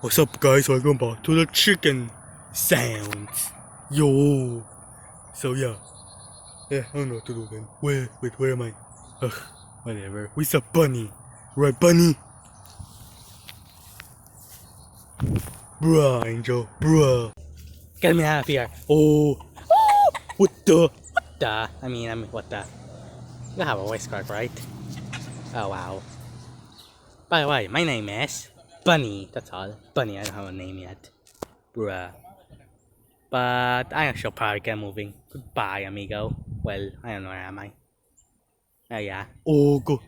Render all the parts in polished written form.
What's up, guys? Welcome back to the chicken sounds. Yo. So yeah, I don't know what to do then. Where am I? Ugh, whatever. Where's the bunny? Right, bunny? Bruh, Angel. Bruh. Get me out of here. Oh. What the? What the? You have a voice crack, right? Oh, wow. By the way, my name is Bunny. That's all. Bunny, I don't have a name yet. Bruh. But I shall probably get moving. Goodbye, amigo. Well, I don't know where am I. Oh, yeah. Oh, go.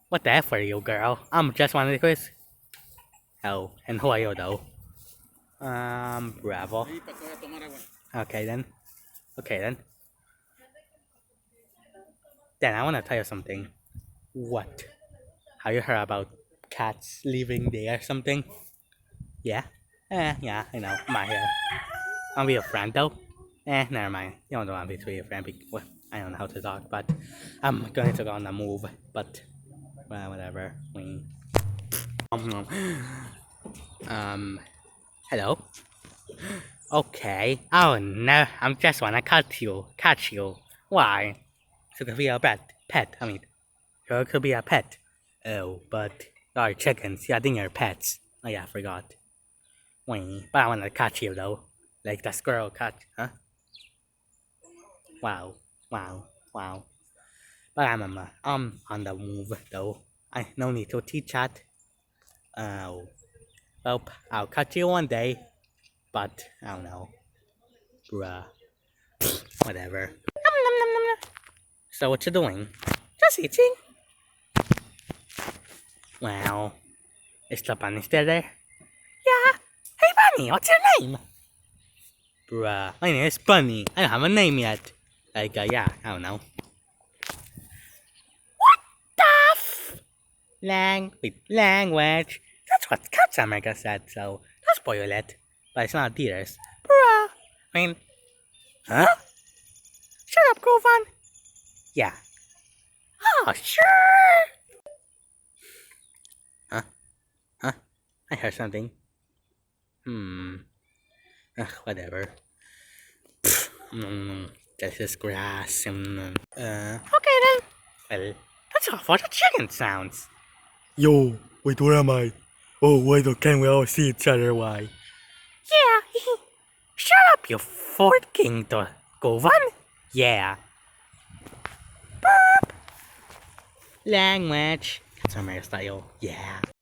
What the F are you, girl? I'm just one of the quiz. Oh, and who are you, though? Bravo. Okay, then. Then I want to tell you something. What? Have you heard about cats living there or something? Yeah? Yeah, I know. I'm out here. I'll be a friend though. Never mind. You don't want me to be a friend. Well, I don't know how to talk, but I'm going to go on a move. But, well, whatever. Hello? Okay. Oh no, I'm just wanna catch you. Why? So it could be a pet. So it could be a pet. Oh, but our chickens. Yeah, I think they're pets. Oh yeah, I forgot. But I wanna catch you though, like the squirrel catch, huh? Wow. But I'm on the move though. I no need to chit chat. Oh, well, I'll catch you one day. But I don't know. Bruh. Whatever. So what you doing? Just eating. Well, is the bunny still there? Yeah. Hey bunny, what's your name? Bruh, my name is Bunny. I don't have a name yet. Like, yeah, I don't know. What the language? That's what Captain America said, so don't spoil it. But it's not theirs. Bruh. Huh? Shut up, Govan. Yeah. Oh, sure. Huh? I heard something. Whatever. This is grass. Okay then. Well, that's all for the chicken sounds. Yo, wait, where am I? Oh, why can't we all see each other? Why? Yeah. Shut up, you forking Govan. Yeah. Boop. Language. That's American style. Yeah.